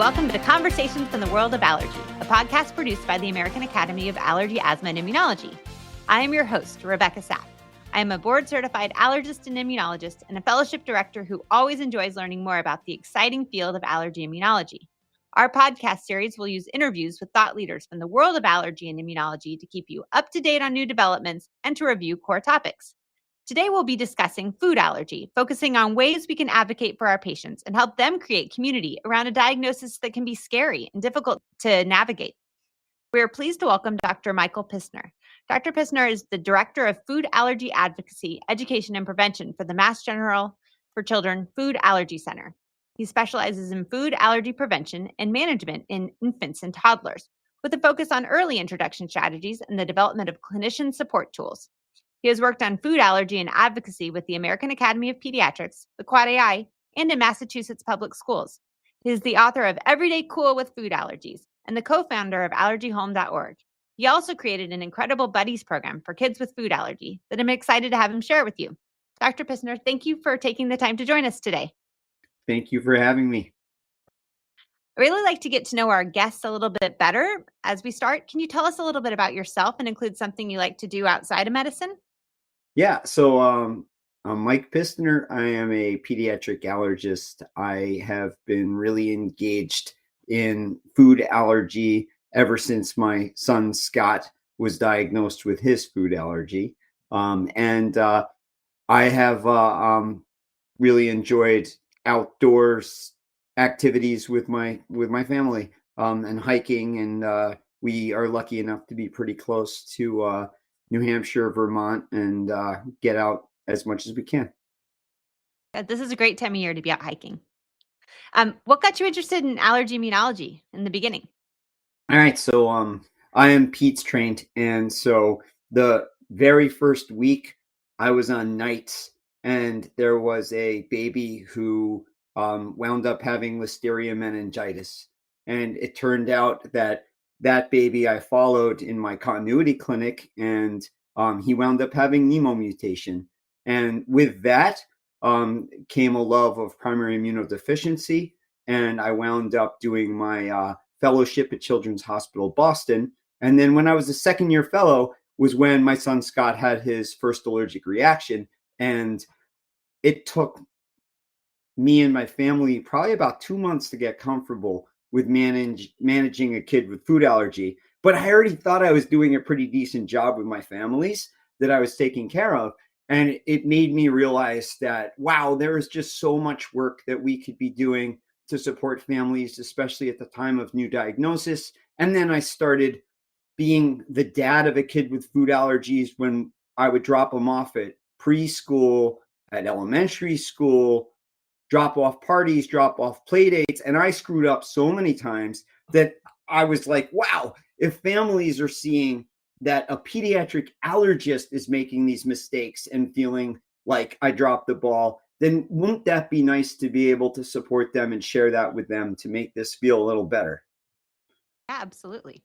welcome to Conversations from the World of Allergy, a podcast produced by the American Academy of Allergy, Asthma, and Immunology. I am your host, Rebecca Sapp. I am a board-certified allergist and immunologist and a fellowship director who always enjoys learning more about the exciting field of allergy immunology. Our podcast series will use interviews with thought leaders from the world of allergy and immunology to keep you up to date on new developments and to review core topics. Today, we'll be discussing food allergy, focusing on ways we can advocate for our patients and help them create community around a diagnosis that can be scary and difficult to navigate. We are pleased to welcome Dr. Michael Pistiner. Dr. Pistiner is the Director of Food Allergy Advocacy, Education, and Prevention for the Mass General for Children Food Allergy Center. He specializes in food allergy prevention and management in infants and toddlers, with a focus on early introduction strategies and the development of clinician support tools. He has worked on food allergy and advocacy with the American Academy of Pediatrics, the Quad AI, and in Massachusetts public schools. He is the author of Everyday Cool with Food Allergies and the co-founder of allergyhome.org. He also created an incredible buddies program for kids with food allergy that I'm excited to have him share with you. Dr. Pistiner, thank you for taking the time to join us today. Thank you for having me. I really like to get to know our guests a little bit better. As we start, can you tell us a little bit about yourself and include something you like to do outside of medicine? Yeah, so I'm Mike Pistiner. I am a pediatric allergist. I have been really engaged in food allergy ever since my son Scott was diagnosed with his food allergy. I have really enjoyed outdoors activities with my family and hiking, and we are lucky enough to be pretty close to New Hampshire, Vermont, and get out as much as we can. This is a great time of year to be out hiking. What got you interested in allergy immunology in the beginning? All right, so I am PEDS trained, and so the very first week I was on nights, and there was a baby who wound up having listeria meningitis, and it turned out that baby I followed in my continuity clinic, and he wound up having Nemo mutation. And with that came a love of primary immunodeficiency. And I wound up doing my fellowship at Children's Hospital Boston. And then when I was a second-year fellow was when my son Scott had his first allergic reaction. And it took me and my family probably about 2 months to get comfortable with managing a kid with food allergy. But I already thought I was doing a pretty decent job with my families that I was taking care of. And it made me realize that, wow, there is just so much work that we could be doing to support families, especially at the time of new diagnosis. And then I started being the dad of a kid with food allergies when I would drop them off at preschool, at elementary school, drop off parties, drop off play dates. And I screwed up so many times that I was like, wow, if families are seeing that a pediatric allergist is making these mistakes and feeling like I dropped the ball, then wouldn't that be nice to be able to support them and share that with them to make this feel a little better? Yeah, absolutely.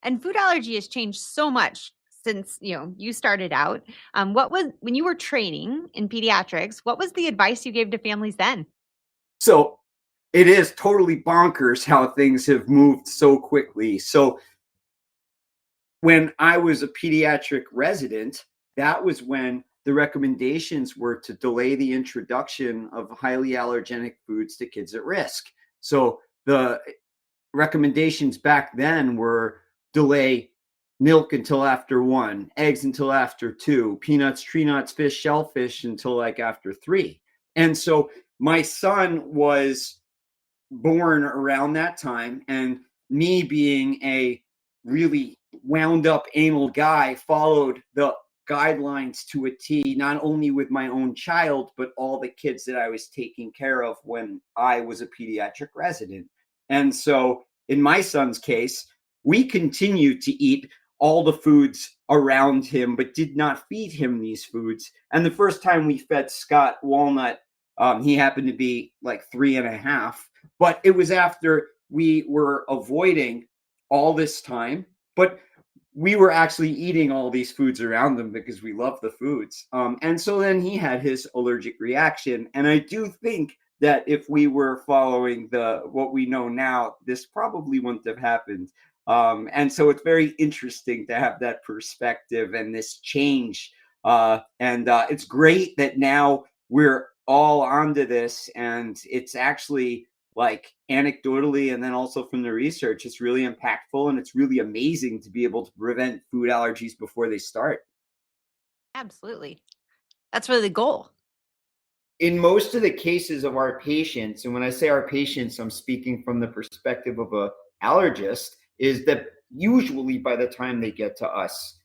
And food allergy has changed so much since you started out. When you were training in pediatrics, what was the advice you gave to families then? So it is totally bonkers how things have moved so quickly. So when I was a pediatric resident, that was when the recommendations were to delay the introduction of highly allergenic foods to kids at risk. So the recommendations back then were delay milk until after 1, eggs until after 2, peanuts, tree nuts, fish, shellfish until like after 3. And so my son was born around that time, and me being a really wound up anal guy followed the guidelines to a T, not only with my own child, but all the kids that I was taking care of when I was a pediatric resident. And so in my son's case, we continued to eat all the foods around him, but did not feed him these foods. And the first time we fed Scott walnut, he happened to be like 3.5, but it was after we were avoiding all this time, but we were actually eating all these foods around them because we love the foods. And so then he had his allergic reaction. And I do think that if we were following what we know now, this probably wouldn't have happened. And so it's very interesting to have that perspective and this change. And it's great that now we're all onto this, and it's actually like anecdotally and then also from the research, it's really impactful, and it's really amazing to be able to prevent food allergies before they start. Absolutely. That's really the goal. In most of the cases of our patients, and when I say our patients, I'm speaking from the perspective of a allergist, is that usually by the time they get to us,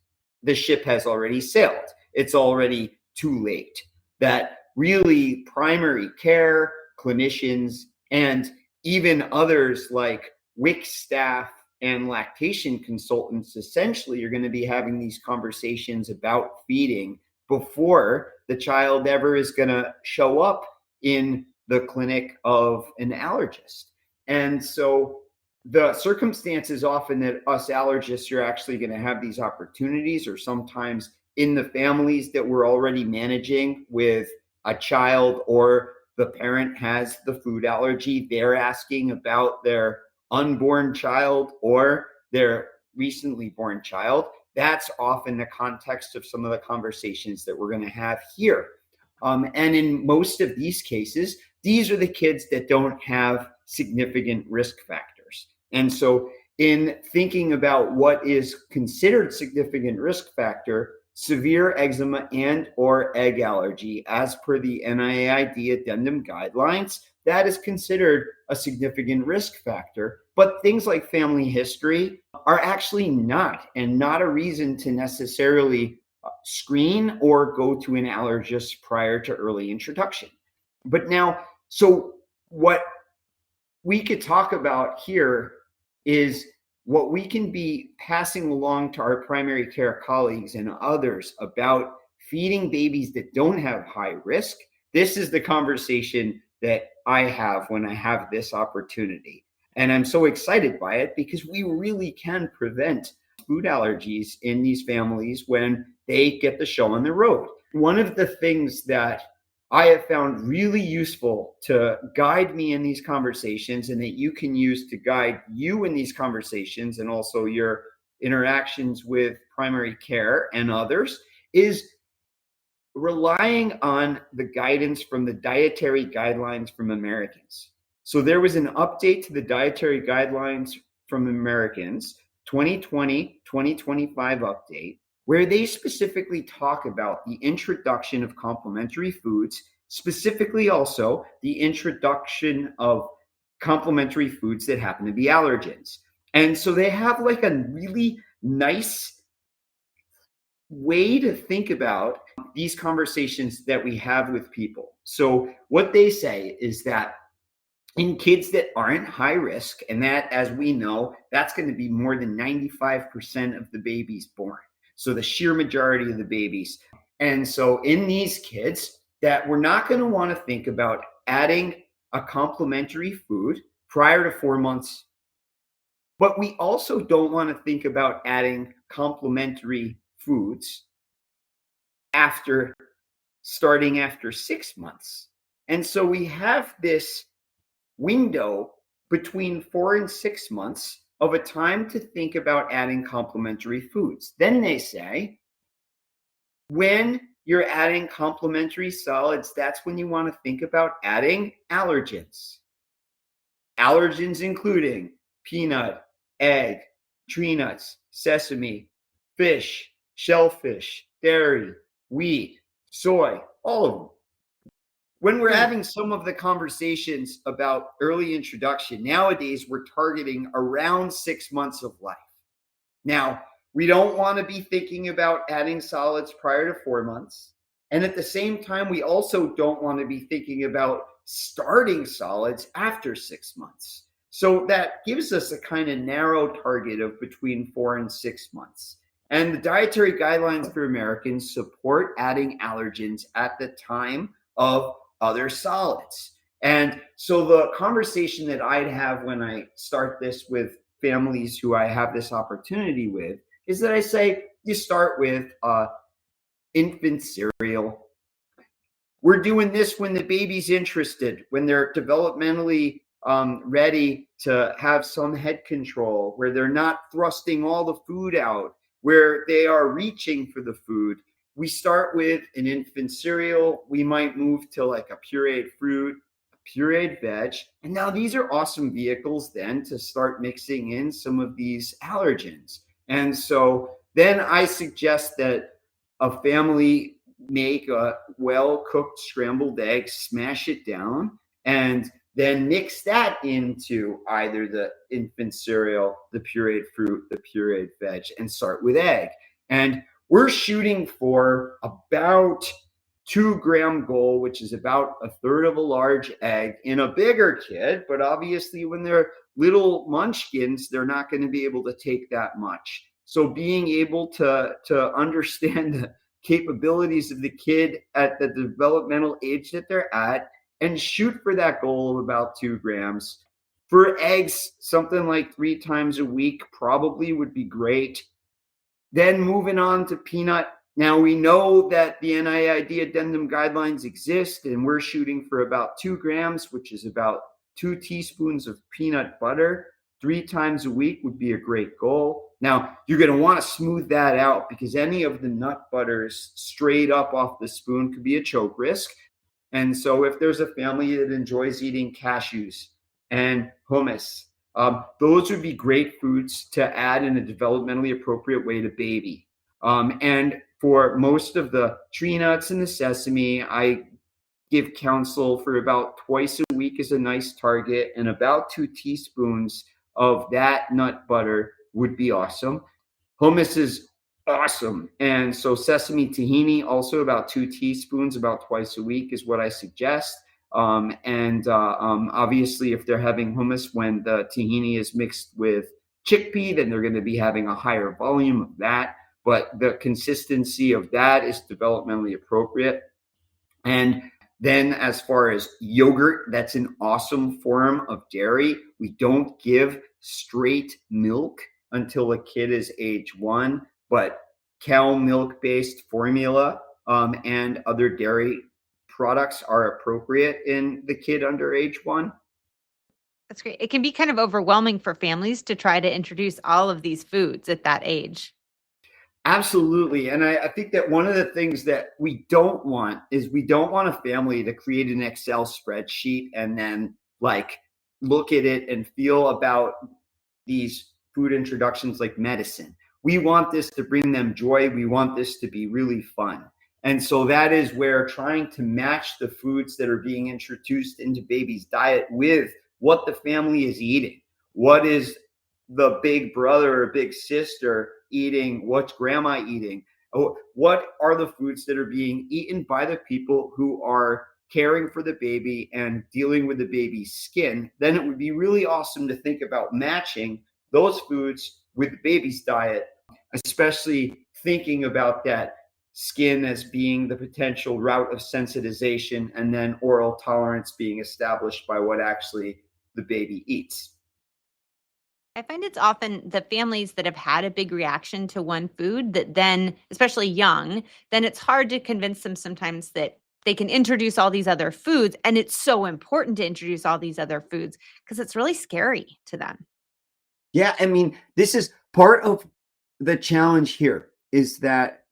the ship has already sailed. It's already too late. That really primary care, clinicians, and even others like WIC staff and lactation consultants essentially are going to be having these conversations about feeding before the child ever is going to show up in the clinic of an allergist. And so the circumstances often that us allergists are actually going to have these opportunities, or sometimes in the families that we're already managing with a child, or the parent has the food allergy, they're asking about their unborn child or their recently born child. That's often the context of some of the conversations that we're going to have here. And in most of these cases, these are the kids that don't have significant risk factors. And so in thinking about what is considered significant risk factor, severe eczema and or egg allergy, as per the NIAID addendum guidelines, that is considered a significant risk factor. But things like family history are actually not, and not a reason to necessarily screen or go to an allergist prior to early introduction. But now, so what we could talk about here is what we can be passing along to our primary care colleagues and others about feeding babies that don't have high risk. This is the conversation that I have when I have this opportunity. And I'm so excited by it because we really can prevent food allergies in these families when they get the show on the road. One of the things that I have found really useful to guide me in these conversations, and that you can use to guide you in these conversations and also your interactions with primary care and others, is relying on the guidance from the dietary guidelines from Americans. So there was an update to the dietary guidelines from Americans, 2020-2025 update, where they specifically talk about the introduction of complementary foods, specifically also the introduction of complementary foods that happen to be allergens. And so they have like a really nice way to think about these conversations that we have with people. So what they say is that in kids that aren't high risk, and that, as we know, that's going to be more than 95% of the babies born. So the sheer majority of the babies. And so in these kids, that we're not going to want to think about adding a complementary food prior to 4 months. But we also don't want to think about adding complementary foods starting after 6 months. And so we have this window between 4 and 6 months of a time to think about adding complementary foods. Then they say, when you're adding complementary solids, that's when you want to think about adding allergens. Allergens including peanut, egg, tree nuts, sesame, fish, shellfish, dairy, wheat, soy, all of them. When we're having some of the conversations about early introduction, nowadays we're targeting around 6 months of life. Now, we don't want to be thinking about adding solids prior to 4 months. And at the same time, we also don't want to be thinking about starting solids after 6 months. So that gives us a kind of narrow target of between 4 and 6 months. And the dietary guidelines for Americans support adding allergens at the time of other solids. And so the conversation that I'd have when I start this with families who I have this opportunity with is that I say, you start with infant cereal. we're doing this when the baby's interested, when they're developmentally ready to have some head control, where they're not thrusting all the food out, where they are reaching for the food. We start with an infant cereal. We might move to like a pureed fruit, a pureed veg. And now these are awesome vehicles then to start mixing in some of these allergens. And so then I suggest that a family make a well-cooked scrambled egg, smash it down, and then mix that into either the infant cereal, the pureed fruit, the pureed veg, and start with egg. And we're shooting for about 2 gram goal, which is about a third of a large egg in a bigger kid. But obviously, when they're little munchkins, they're not going to be able to take that much. So being able to understand the capabilities of the kid at the developmental age that they're at and shoot for that goal of about 2 grams. For eggs, something like 3 times a week probably would be great. Then moving on to peanut. Now we know that the NIAID addendum guidelines exist, and we're shooting for about 2 grams, which is about 2 teaspoons of peanut butter. 3 times a week would be a great goal. Now, you're going to want to smooth that out because any of the nut butters straight up off the spoon could be a choke risk. And so if there's a family that enjoys eating cashews and hummus, those would be great foods to add in a developmentally appropriate way to baby. And for most of the tree nuts and the sesame, I give counsel for about twice a week is a nice target, and about 2 teaspoons of that nut butter would be awesome. Hummus is awesome. And so sesame tahini, also about 2 teaspoons, about twice a week is what I suggest. Obviously, if they're having hummus when the tahini is mixed with chickpea, then they're going to be having a higher volume of that. But the consistency of that is developmentally appropriate. And then as far as yogurt, that's an awesome form of dairy. We don't give straight milk until a kid is age 1, but cow milk-based formula and other dairy products are appropriate in the kid under age 1. That's great. It can be kind of overwhelming for families to try to introduce all of these foods at that age. Absolutely. And I think that one of the things that we don't want is we don't want a family to create an Excel spreadsheet and then like look at it and feel about these food introductions like medicine. We want this to bring them joy. We want this to be really fun. And so that is where trying to match the foods that are being introduced into baby's diet with what the family is eating. What is the big brother or big sister eating? What's grandma eating? What are the foods that are being eaten by the people who are caring for the baby and dealing with the baby's skin? Then it would be really awesome to think about matching those foods with the baby's diet, especially thinking about that skin as being the potential route of sensitization and then oral tolerance being established by what actually the baby eats. I find it's often the families that have had a big reaction to one food that then, especially young, then it's hard to convince them sometimes that they can introduce all these other foods. And it's so important to introduce all these other foods because it's really scary to them. Yeah, I mean, this is part of the challenge here is that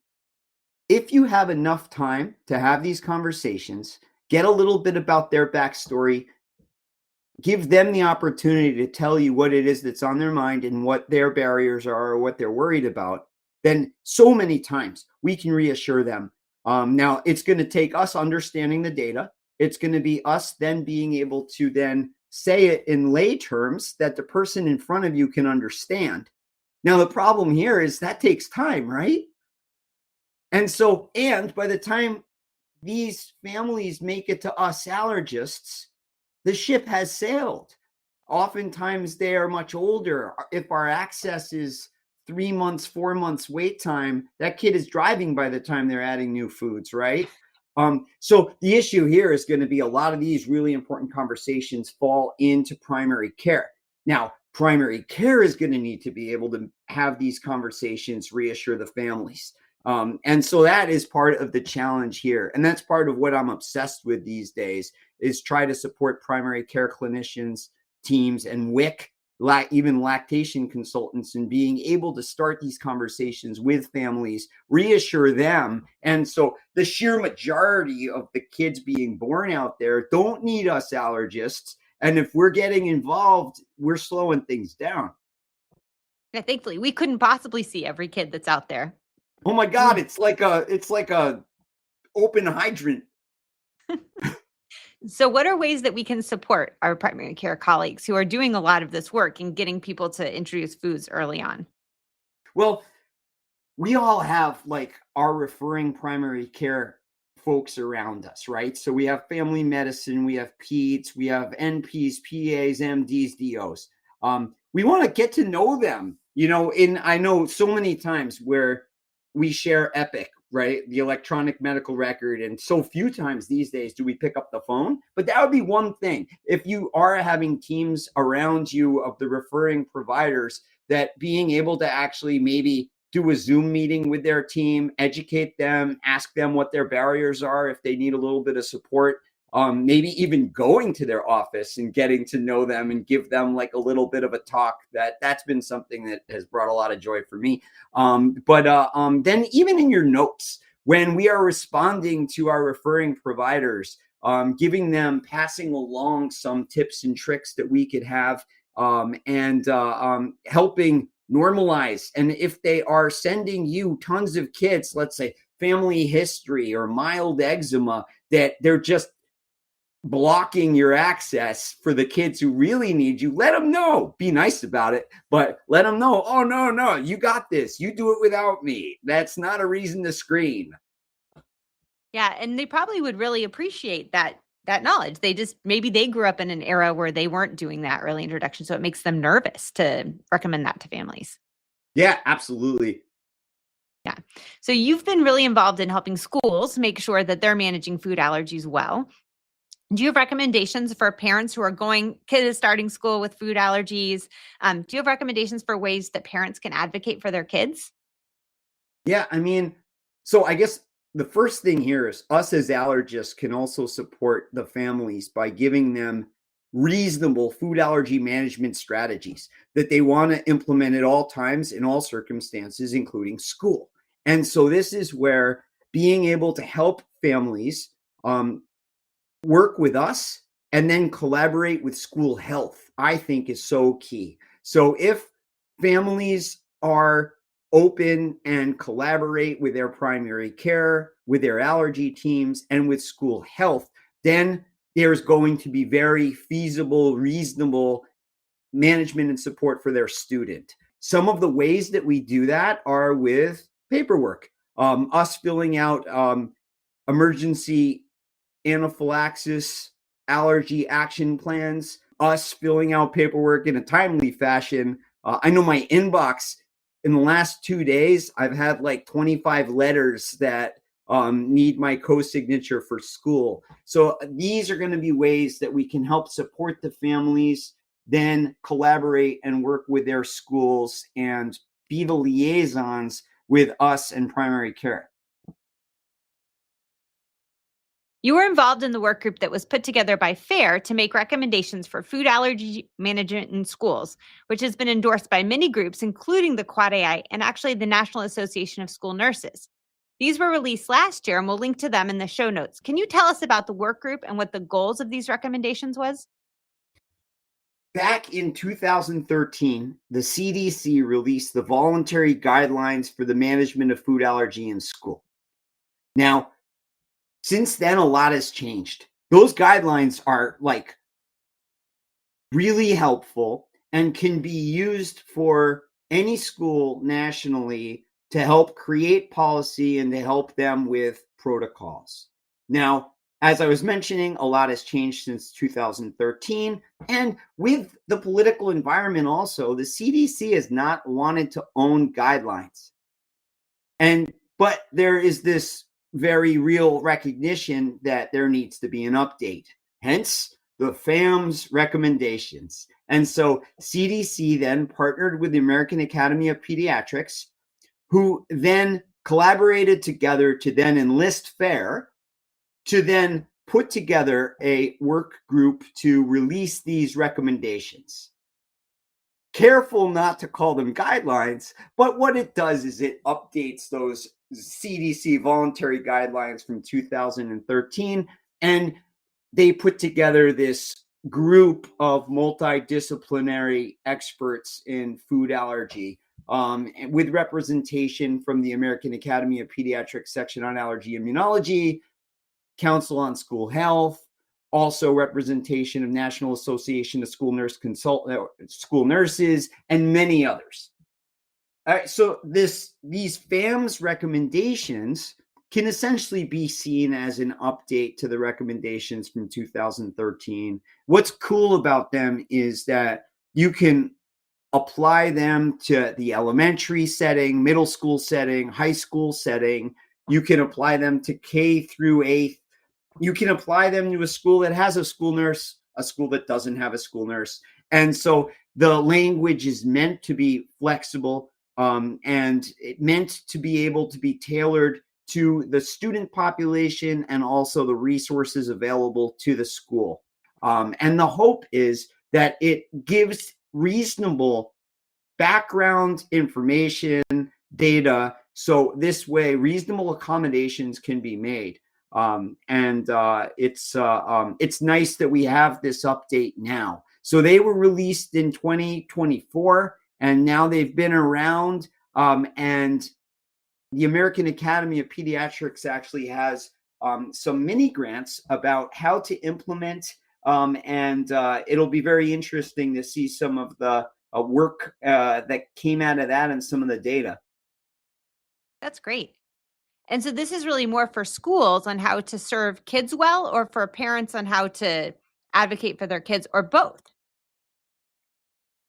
if you have enough time to have these conversations, get a little bit about their backstory, give them the opportunity to tell you what it is that's on their mind and what their barriers are or what they're worried about, then so many times we can reassure them. Now, it's going to take us understanding the data. It's going to be us then being able to then say it in lay terms that the person in front of you can understand. Now, the problem here is that takes time, right? And so, and by the time these families make it to us allergists, the ship has sailed. Oftentimes they are much older. If our access is 3 months, 4 months wait time, that kid is driving by the time they're adding new foods, right? So the issue here is going to be a lot of these really important conversations fall into primary care. Now, primary care is going to need to be able to have these conversations, reassure the families. And so that is part of the challenge here. And that's part of what I'm obsessed with these days is try to support primary care clinicians, teams, and even lactation consultants in being able to start these conversations with families, reassure them. And so the sheer majority of the kids being born out there don't need us allergists. And if we're getting involved, we're slowing things down. Yeah, thankfully, we couldn't possibly see every kid that's out there. Oh my God, it's like a open hydrant. So, what are ways that we can support our primary care colleagues who are doing a lot of this work and getting people to introduce foods early on? Well, we all have like our referring primary care folks around us, right? So we have family medicine, we have peds, we have NPs, PAs, MDs, DOs. We want to get to know them, I know so many times where we share Epic, right? The electronic medical record. And so few times these days do we pick up the phone. But that would be one thing. If you are having teams around you of the referring providers, that being able to actually maybe do a Zoom meeting with their team, educate them, ask them what their barriers are if they need a little bit of support, maybe even going to their office and getting to know them and give them like a little bit of a talk. That's been something that has brought a lot of joy for me. But then even in your notes, when we are responding to our referring providers, passing along some tips and tricks that we could have, and helping normalize. And if they are sending you tons of kids, let's say family history or mild eczema, that they're just blocking your access for the kids who really need you, let them know. Be nice about it, but let them know, oh, no, you got this. You do it without me. That's not a reason to scream. Yeah, and they probably would really appreciate that knowledge. Maybe they grew up in an era where they weren't doing that early introduction, so it makes them nervous to recommend that to families. Yeah, absolutely. Yeah. So you've been really involved in helping schools make sure that they're managing food allergies well. Do you have recommendations for parents who are kids starting school with food allergies? Do you have recommendations for ways that parents can advocate for their kids? Yeah, so I guess the first thing here is us as allergists can also support the families by giving them reasonable food allergy management strategies that they want to implement at all times in all circumstances, including school. And so this is where being able to help families work with us and then collaborate with school health, I think is so key. So if families are open and collaborate with their primary care, with their allergy teams, and with school health, then there's going to be very feasible, reasonable management and support for their student. Some of the ways that we do that are with paperwork, us filling out emergency anaphylaxis allergy action plans, us filling out paperwork in a timely fashion. I know my inbox in the last 2 days, I've had like 25 letters that need my co-signature for school. So these are going to be ways that we can help support the families, then collaborate and work with their schools and be the liaisons with us and primary care. You were involved in the work group that was put together by FAIR to make recommendations for food allergy management in schools, which has been endorsed by many groups, including the Quad AI and actually the National Association of School Nurses. These were released last year, and we'll link to them in the show notes. Can you tell us about the work group and what the goals of these recommendations was? Back in 2013, the CDC released the voluntary guidelines for the management of food allergy in school. Now, since then, a lot has changed. Those guidelines are like really helpful and can be used for any school nationally to help create policy and to help them with protocols. Now, as I was mentioning, a lot has changed since 2013. And with the political environment also, the CDC has not wanted to own guidelines. But there is this very real recognition that there needs to be an update. Hence, the FAM's recommendations. And so CDC then partnered with the American Academy of Pediatrics, who then collaborated together to then enlist FAIR to then put together a work group to release these recommendations. Careful not to call them guidelines, but what it does is it updates those CDC voluntary guidelines from 2013, and they put together this group of multidisciplinary experts in food allergy, with representation from the American Academy of Pediatrics Section on Allergy Immunology, Council on School Health, also representation of National Association of School Nurses, and many others. All right, so these FAM's recommendations can essentially be seen as an update to the recommendations from 2013. What's cool about them is that you can apply them to the elementary setting, middle school setting, high school setting. You can apply them to K through 8th. You can apply them to a school that has a school nurse, a school that doesn't have a school nurse. And so the language is meant to be flexible, and it meant to be able to be tailored to the student population and also the resources available to the school. And the hope is that it gives reasonable background information, data, so this way reasonable accommodations can be made. It's nice that we have this update now. So they were released in 2024, and now they've been around. And the American Academy of Pediatrics actually has some mini grants about how to implement. It'll be very interesting to see some of the work that came out of that and some of the data. That's great. And so this is really more for schools on how to serve kids well, or for parents on how to advocate for their kids, or both?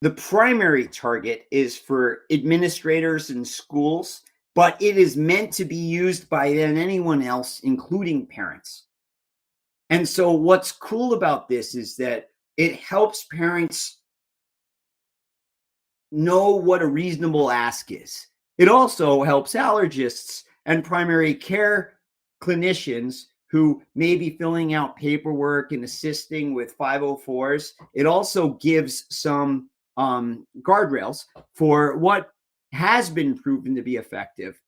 The primary target is for administrators and schools, but it is meant to be used by anyone else, including parents. And so what's cool about this is that it helps parents know what a reasonable ask is. It also helps allergists and primary care clinicians who may be filling out paperwork and assisting with 504s. It also gives some guardrails for what has been proven to be effective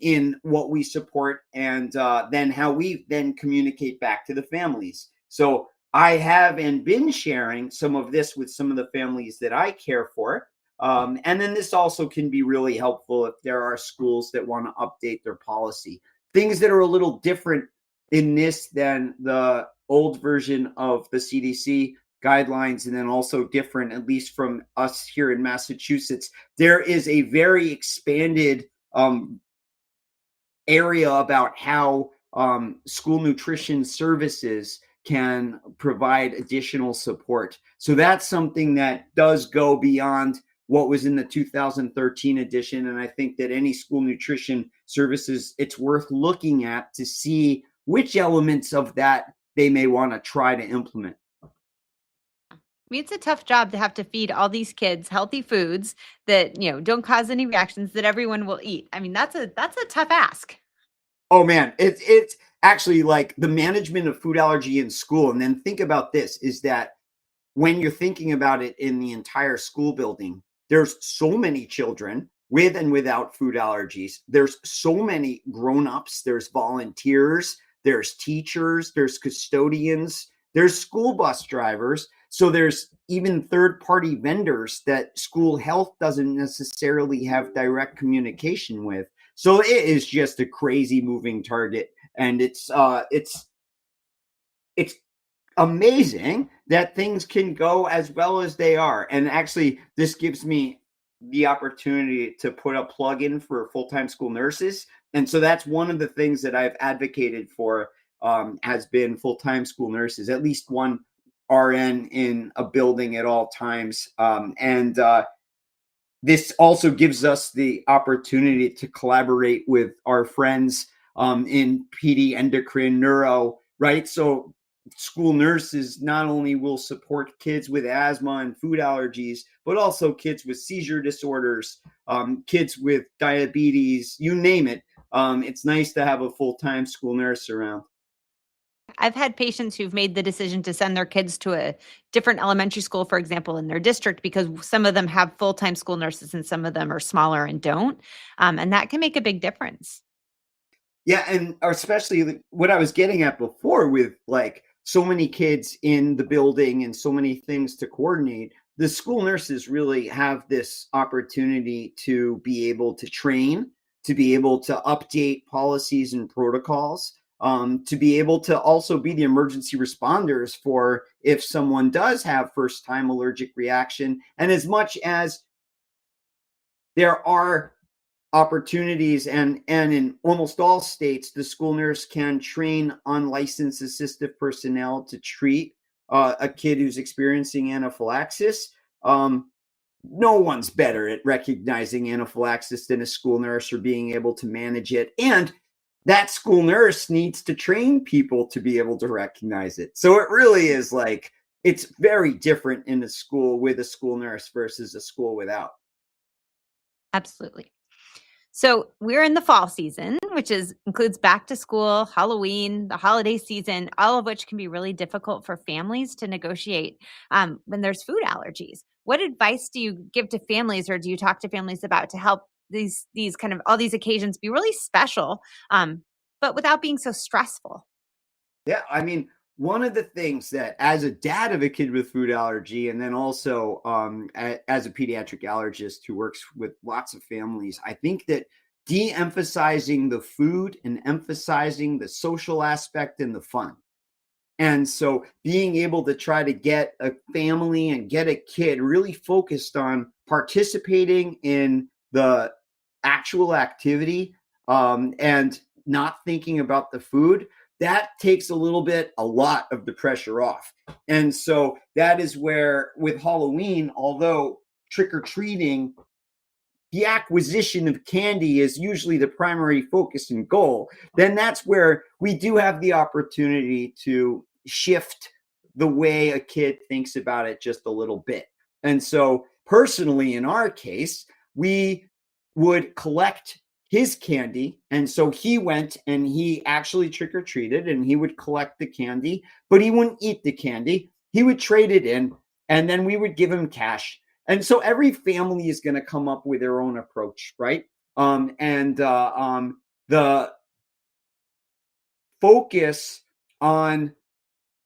in what we support, and then how we then communicate back to the families. So I have and been sharing some of this with some of the families that I care for. And then this also can be really helpful if there are schools that want to update their policy. Things that are a little different in this than the old version of the CDC guidelines, and then also different, at least from us here in Massachusetts. There is a very expanded area about how school nutrition services can provide additional support. So that's something that does go beyond what was in the 2013 edition. And I think that any school nutrition services, it's worth looking at to see which elements of that they may want to try to implement. I mean, it's a tough job to have to feed all these kids healthy foods that, don't cause any reactions that everyone will eat. I mean, that's a tough ask. Oh man, it's actually like the management of food allergy in school. And then think about this, is that when you're thinking about it in the entire school building, there's so many children with and without food allergies. There's so many grown-ups, there's volunteers, there's teachers, there's custodians, there's school bus drivers. So there's even third-party vendors that school health doesn't necessarily have direct communication with. So it is just a crazy moving target, and it's amazing that things can go as well as they are. And actually, this gives me the opportunity to put a plug in for full-time school nurses. And so that's one of the things that I've advocated for, has been full-time school nurses, at least one RN in a building at all times. This also gives us the opportunity to collaborate with our friends in PD, endocrine, neuro, right? So school nurses not only will support kids with asthma and food allergies, but also kids with seizure disorders, kids with diabetes, you name it. it's nice to have a full-time school nurse around. I've had patients who've made the decision to send their kids to a different elementary school, for example, in their district, because some of them have full-time school nurses and some of them are smaller and don't. And that can make a big difference. Yeah, and especially what I was getting at before with like so many kids in the building and so many things to coordinate, the school nurses really have this opportunity to be able to train, to be able to update policies and protocols, to be able to also be the emergency responders for if someone does have first time allergic reaction. And as much as there are opportunities and in almost all states the school nurse can train unlicensed assistive personnel to treat a kid who's experiencing anaphylaxis. No one's better at recognizing anaphylaxis than a school nurse or being able to manage it, and that school nurse needs to train people to be able to recognize it. So it really is like it's very different in a school with a school nurse versus a school without. Absolutely. So we're in the fall season, which is includes back to school, Halloween, the holiday season, all of which can be really difficult for families to negotiate when there's food allergies. What advice do you give to families, or do you talk to families about to help these kind of all these occasions be really special, but without being so stressful? Yeah, I mean, one of the things that, as a dad of a kid with food allergy, and then also as a pediatric allergist who works with lots of families, I think that de-emphasizing the food and emphasizing the social aspect and the fun. And so being able to try to get a family and get a kid really focused on participating in the actual activity, and not thinking about the food, that takes a lot of the pressure off. And so that is where, with Halloween, although trick or treating, the acquisition of candy is usually the primary focus and goal, then that's where we do have the opportunity to shift the way a kid thinks about it just a little bit. And so, personally, in our case, we would collect his candy. And so he went and he actually trick or treated and he would collect the candy, but he wouldn't eat the candy. He would trade it in and then we would give him cash. And so every family is going to come up with their own approach, right? And the focus on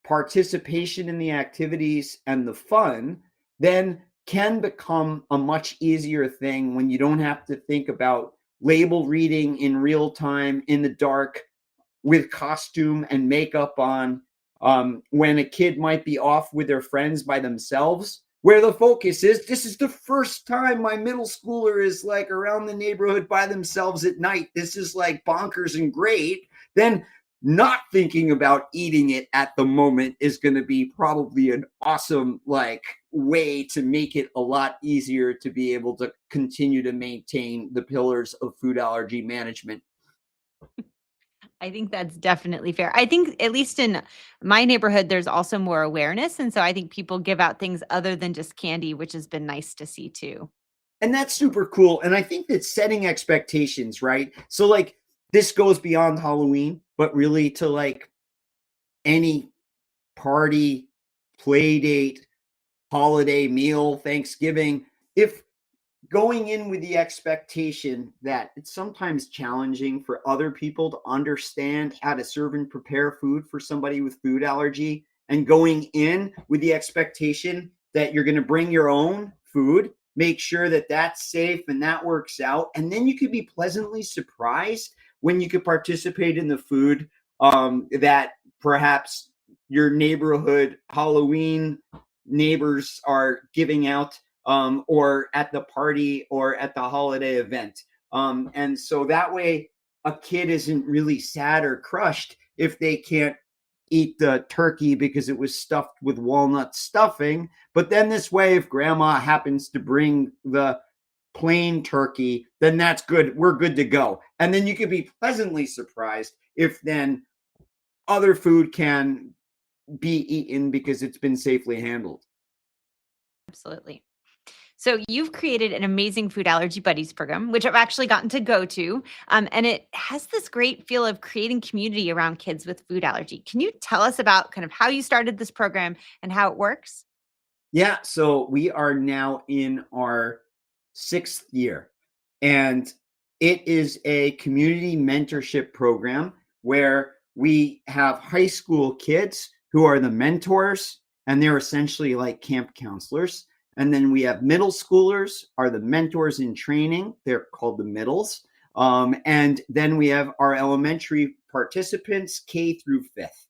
participation in the activities and the fun then can become a much easier thing when you don't have to think about label reading in real time in the dark with costume and makeup on, when a kid might be off with their friends by themselves, where the focus is this is the first time my middle schooler is like around the neighborhood by themselves at night. This is like bonkers and great. Then not thinking about eating it at the moment is going to be probably an awesome like way to make it a lot easier to be able to continue to maintain the pillars of food allergy management. I think that's definitely fair. I think at least in my neighborhood, there's also more awareness. And so I think people give out things other than just candy, which has been nice to see too. And that's super cool. And I think that setting expectations, right? So like this goes beyond Halloween, but really to like any party, play date, holiday meal, Thanksgiving. If going in with the expectation that it's sometimes challenging for other people to understand how to serve and prepare food for somebody with food allergy, and going in with the expectation that you're going to bring your own food, make sure that that's safe and that works out, and then you could be pleasantly surprised when you could participate in the food, that perhaps your neighborhood Halloween neighbors are giving out, or at the party or at the holiday event. And so that way, a kid isn't really sad or crushed if they can't eat the turkey because it was stuffed with walnut stuffing. But then this way, if grandma happens to bring the plain turkey, then that's good. We're good to go. And then you could be pleasantly surprised if then other food can be eaten because it's been safely handled. Absolutely. So you've created an amazing food allergy buddies program, which I've actually gotten to go to. And it has this great feel of creating community around kids with food allergy. Can you tell us about kind of how you started this program and how it works? Yeah, so we are now in our 6th year, and it is a community mentorship program where we have high school kids who are the mentors, and they're essentially like camp counselors. And then we have middle schoolers are the mentors in training. They're called the middles. And then we have our elementary participants, K through 5th.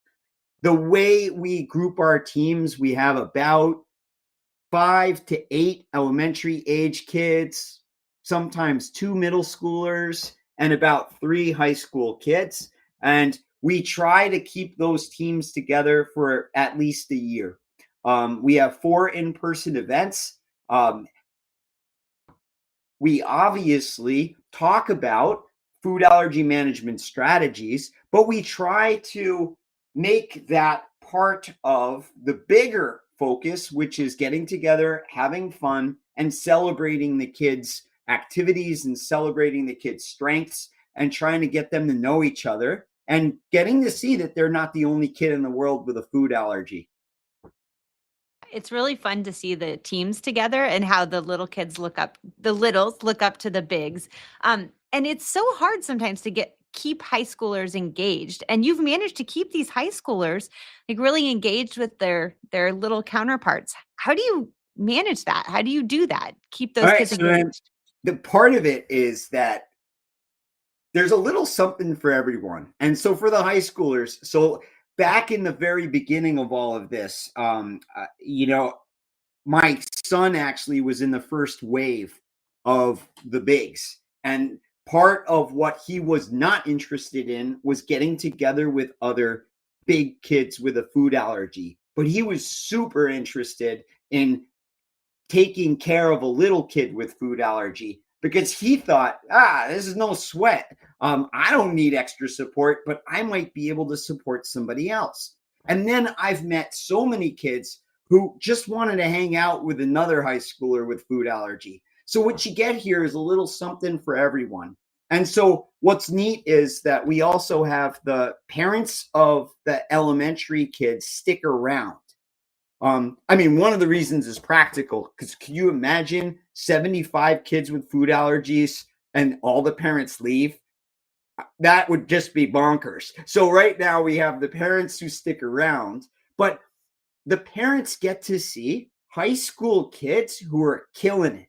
The way we group our teams, we have about 5 to 8 elementary age kids, sometimes 2 middle schoolers, and about 3 high school kids. And we try to keep those teams together for at least a year. We have 4 in person events. We obviously talk about food allergy management strategies, but we try to make that part of the bigger focus, which is getting together, having fun, and celebrating the kids' activities and celebrating the kids' strengths and trying to get them to know each other and getting to see that they're not the only kid in the world with a food allergy. It's really fun to see the teams together and how the littles look up to the bigs. And it's so hard sometimes to keep high schoolers engaged. And you've managed to keep these high schoolers like really engaged with their little counterparts. How do you manage that? How do you do that? Keep All those right, kids so then engaged? the part of it is that there's a little something for everyone. And so for the high schoolers, so back in the very beginning of all of this, my son actually was in the first wave of the bigs. And part of what he was not interested in was getting together with other big kids with a food allergy. But he was super interested in taking care of a little kid with food allergy because he thought, this is no sweat. I don't need extra support, but I might be able to support somebody else. And then I've met so many kids who just wanted to hang out with another high schooler with food allergy. So what you get here is a little something for everyone. And so what's neat is that we also have the parents of the elementary kids stick around. I mean, one of the reasons is practical because can you imagine 75 kids with food allergies and all the parents leave? That would just be bonkers. So right now we have the parents who stick around, but the parents get to see high school kids who are killing it.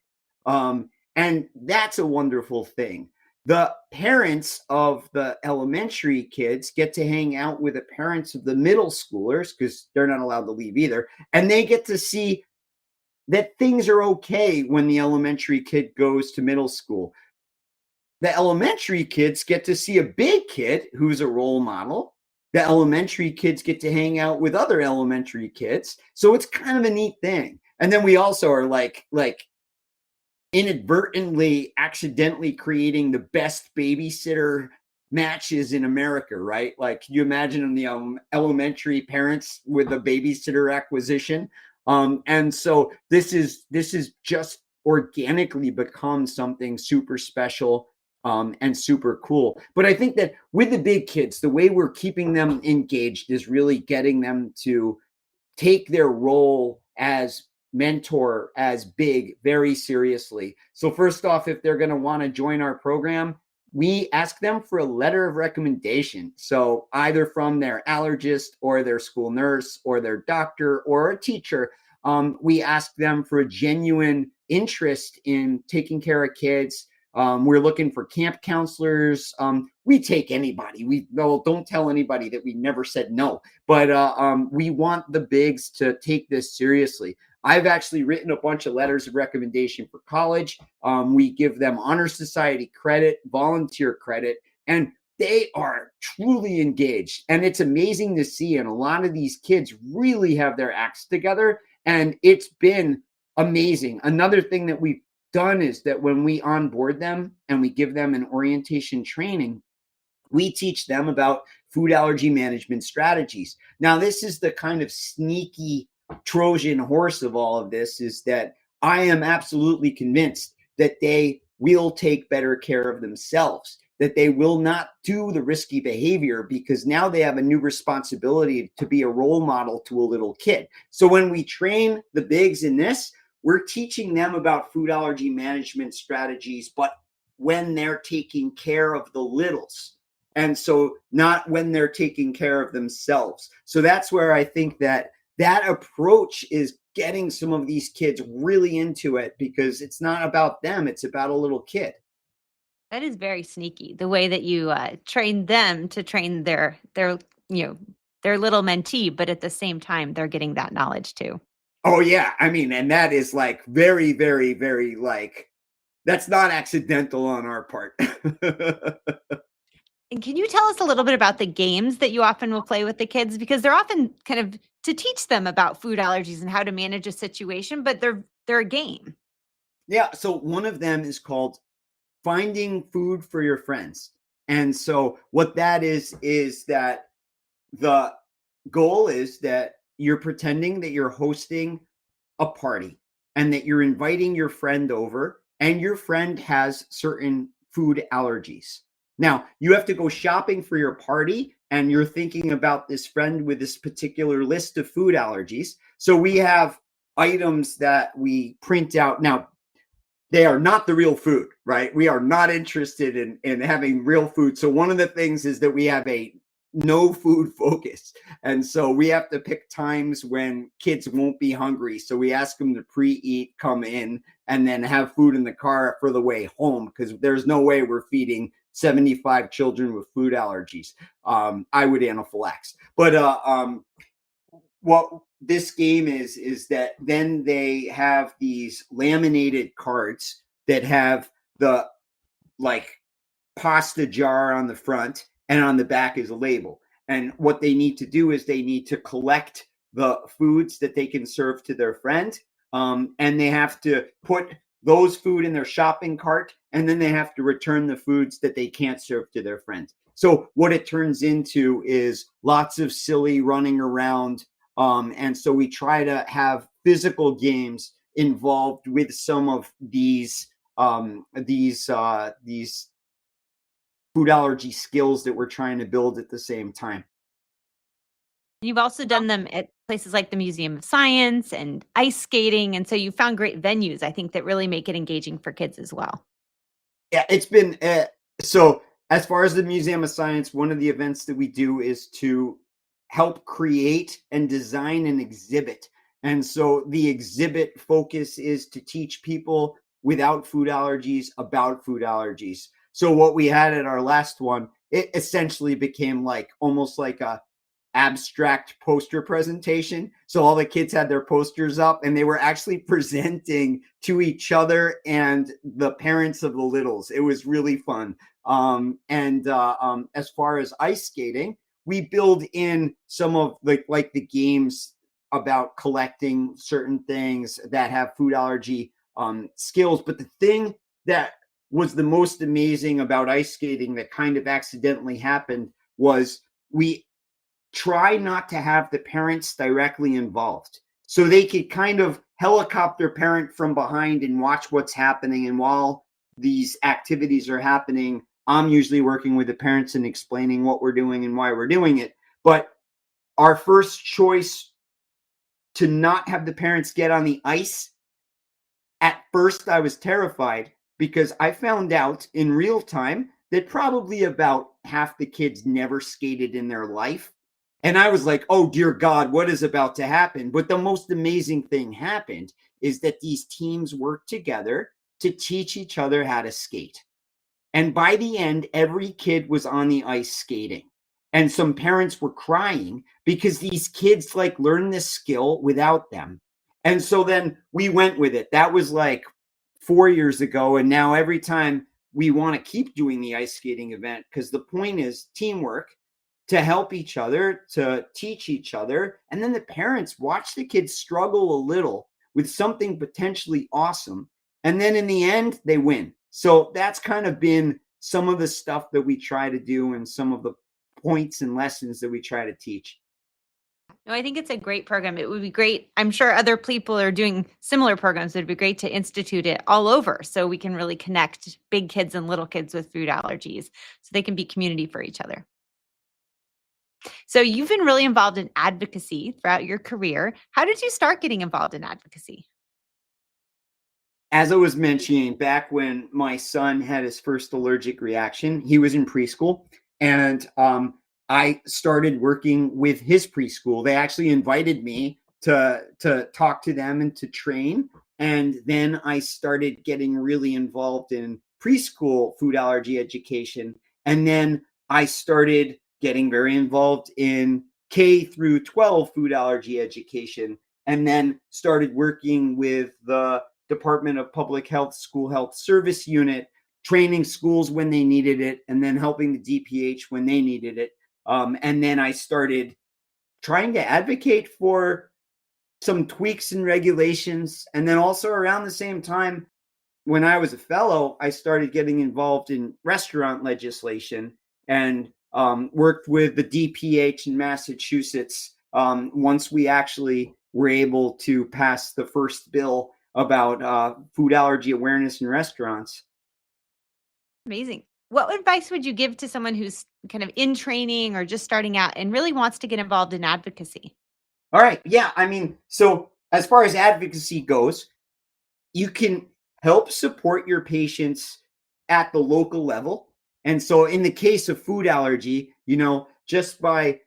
And that's a wonderful thing. The parents of the elementary kids get to hang out with the parents of the middle schoolers because they're not allowed to leave either. And they get to see that things are okay when the elementary kid goes to middle school. The elementary kids get to see a big kid who's a role model. The elementary kids get to hang out with other elementary kids. So it's kind of a neat thing. And then we also are like inadvertently, accidentally creating the best babysitter matches in America, right? Like, can you imagine the elementary parents with the babysitter acquisition? And so this is just organically become something super special and super cool. But I think that with the big kids, the way we're keeping them engaged is really getting them to take their role as mentor as big very seriously. So first off, if they're going to want to join our program, we ask them for a letter of recommendation. So either from their allergist or their school nurse or their doctor or a teacher, we ask them for a genuine interest in taking care of kids. We're looking for camp counselors. We take anybody. Don't tell anybody that we never said no, but we want the bigs to take this seriously. I've actually written a bunch of letters of recommendation for college. We give them honor society credit, volunteer credit, and they are truly engaged. And it's amazing to see. And a lot of these kids really have their acts together. And it's been amazing. Another thing that we've done is that when we onboard them and we give them an orientation training, we teach them about food allergy management strategies. Now, this is the kind of sneaky Trojan horse of all of this is that I am absolutely convinced that they will take better care of themselves, that they will not do the risky behavior because now they have a new responsibility to be a role model to a little kid. So when we train the bigs in this, we're teaching them about food allergy management strategies, but when they're taking care of the littles. And so not when they're taking care of themselves. So that's where I think that that approach is getting some of these kids really into it because it's not about them, it's about a little kid. That is very sneaky, the way that you, train them to train their, you know, their little mentee, but at the same time, they're getting that knowledge too. Oh yeah, I mean, and that is like very, very, very like that's not accidental on our part. And can you tell us a little bit about the games that you often will play with the kids? Because they're often kind of to teach them about food allergies and how to manage a situation, but they're a game. Yeah, so one of them is called finding food for your friends. And so what that is that the goal is that you're pretending that you're hosting a party and that you're inviting your friend over and your friend has certain food allergies. Now, you have to go shopping for your party and you're thinking about this friend with this particular list of food allergies. So we have items that we print out. Now, they are not the real food, right? We are not interested in having real food. So one of the things is that we have a no food focus. And so we have to pick times when kids won't be hungry. So we ask them to pre-eat, come in, and then have food in the car for the way home because there's no way we're feeding 75 children with food allergies. I would anaphylax. But what this game is that then they have these laminated cards that have the like pasta jar on the front and on the back is a label. And what they need to do is they need to collect the foods that they can serve to their friend. And they have to put those food in their shopping cart and then they have to return the foods that they can't serve to their friends. So what it turns into is lots of silly running around. And so we try to have physical games involved with some of these food allergy skills that we're trying to build at the same time. You've also done them at places like the Museum of Science and ice skating, and so you found great venues, I think, that really make it engaging for kids as well. Yeah, it's been so as far as the Museum of Science, one of the events that we do is to help create and design an exhibit. And so the exhibit focus is to teach people without food allergies about food allergies. So what we had at our last one, it essentially became like almost like a abstract poster presentation. So all the kids had their posters up and they were actually presenting to each other and the parents of the littles. It was really fun. As far as ice skating, we build in some of like the games about collecting certain things that have food allergy skills. But the thing that was the most amazing about ice skating that kind of accidentally happened was we try not to have the parents directly involved. So they could kind of helicopter parent from behind and watch what's happening. And while these activities are happening, I'm usually working with the parents and explaining what we're doing and why we're doing it. But our first choice to not have the parents get on the ice, at first I was terrified because I found out in real time that probably about half the kids never skated in their life. And I was like, oh, dear God, what is about to happen? But the most amazing thing happened is that these teams worked together to teach each other how to skate. And by the end, every kid was on the ice skating. And some parents were crying because these kids like learned this skill without them. And so then we went with it. That was like 4 years ago. And now every time we want to keep doing the ice skating event because the point is teamwork to help each other, to teach each other. And then the parents watch the kids struggle a little with something potentially awesome. And then in the end, they win. So that's kind of been some of the stuff that we try to do and some of the points and lessons that we try to teach. No, I think it's a great program. It would be great. I'm sure other people are doing similar programs. It'd be great to institute it all over so we can really connect big kids and little kids with food allergies so they can be community for each other. So you've been really involved in advocacy throughout your career. How did you start getting involved in advocacy? As I was mentioning, back when my son had his first allergic reaction, he was in preschool, and I started working with his preschool. They actually invited me to talk to them and to train, and then I started getting really involved in preschool food allergy education, and then I started getting very involved in K through 12 food allergy education, and then started working with the Department of Public Health School Health Service Unit, training schools when they needed it, and then helping the DPH when they needed it. And then I started trying to advocate for some tweaks and regulations. And then also around the same time, when I was a fellow, I started getting involved in restaurant legislation and worked with the DPH in Massachusetts once we actually were able to pass the first bill about food allergy awareness in restaurants. Amazing. What advice would you give to someone who's kind of in training or just starting out and really wants to get involved in advocacy? All right. Yeah. I mean, so as far as advocacy goes, you can help support your patients at the local level. And so, in the case of food allergy, just by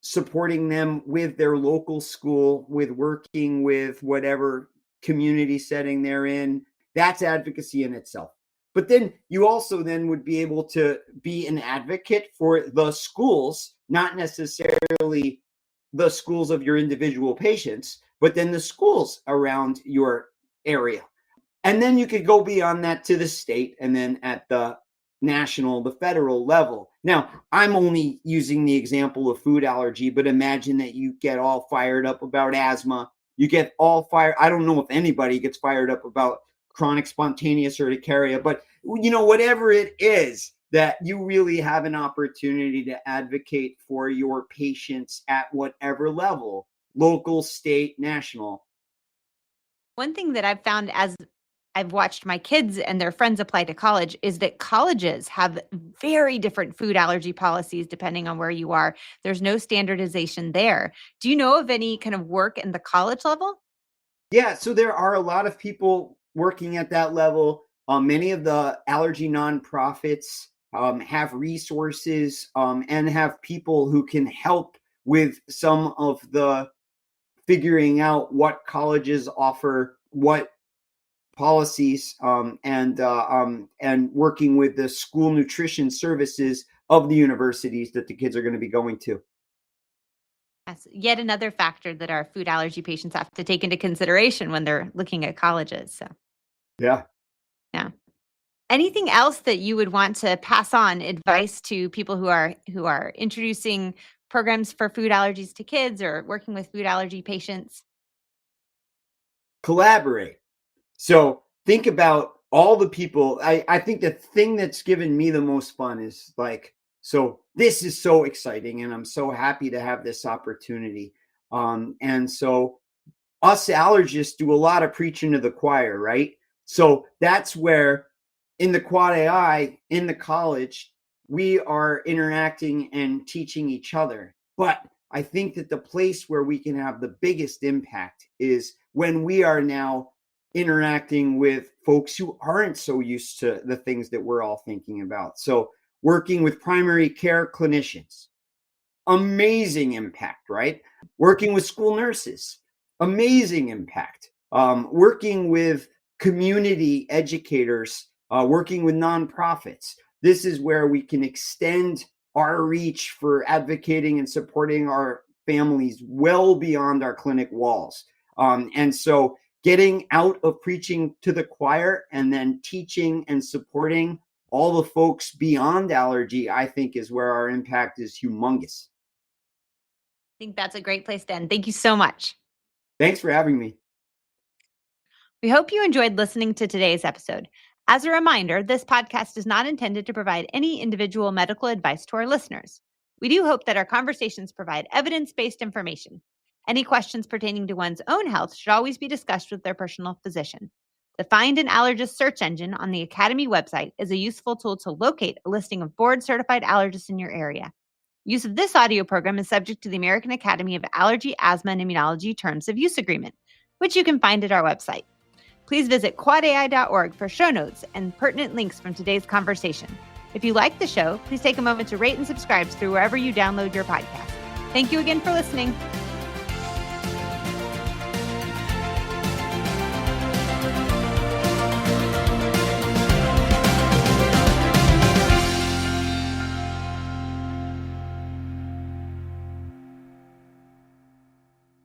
supporting them with their local school, with working with whatever community setting they're in, that's advocacy in itself. But then you also then would be able to be an advocate for the schools, not necessarily the schools of your individual patients, but then the schools around your area. And then you could go beyond that to the state and then at the national, the federal level. Now, I'm only using the example of food allergy, but imagine that you get all fired up about asthma. You get all fired. I don't know if anybody gets fired up about chronic spontaneous urticaria, but whatever it is that you really have an opportunity to advocate for your patients at whatever level, local, state, national. One thing that I've found as I've watched my kids and their friends apply to college is that colleges have very different food allergy policies depending on where you are. There's no standardization there. Do you know of any kind of work in the college level? Yeah, so there are a lot of people working at that level. Many of the allergy nonprofits have resources and have people who can help with some of the figuring out what colleges offer, what policies, and working with the school nutrition services of the universities that the kids are going to be going to. That's yet another factor that our food allergy patients have to take into consideration when they're looking at colleges. So, Yeah. yeah. Anything else that you would want to pass on advice to people who are introducing programs for food allergies to kids or working with food allergy patients? Collaborate. So think about all the people. I think the thing that's given me the most fun is like, so this is so exciting and I'm so happy to have this opportunity. And so us allergists do a lot of preaching to the choir, right? So that's where in the quad AI, in the college, we are interacting and teaching each other. But I think that the place where we can have the biggest impact is when we are now interacting with folks who aren't so used to the things that we're all thinking about. So working with primary care clinicians, amazing impact, right? Working with school nurses, amazing impact. Working with community educators, working with nonprofits. This is where we can extend our reach for advocating and supporting our families well beyond our clinic walls. And so getting out of preaching to the choir and then teaching and supporting all the folks beyond allergy, I think is where our impact is humongous. I think that's a great place to end. Thank you so much. Thanks for having me. We hope you enjoyed listening to today's episode. As a reminder, this podcast is not intended to provide any individual medical advice to our listeners. We do hope that our conversations provide evidence-based information. Any questions pertaining to one's own health should always be discussed with their personal physician. The Find an Allergist search engine on the Academy website is a useful tool to locate a listing of board-certified allergists in your area. Use of this audio program is subject to the American Academy of Allergy, Asthma, and Immunology Terms of Use Agreement, which you can find at our website. Please visit quadai.org for show notes and pertinent links from today's conversation. If you like the show, please take a moment to rate and subscribe through wherever you download your podcast. Thank you again for listening.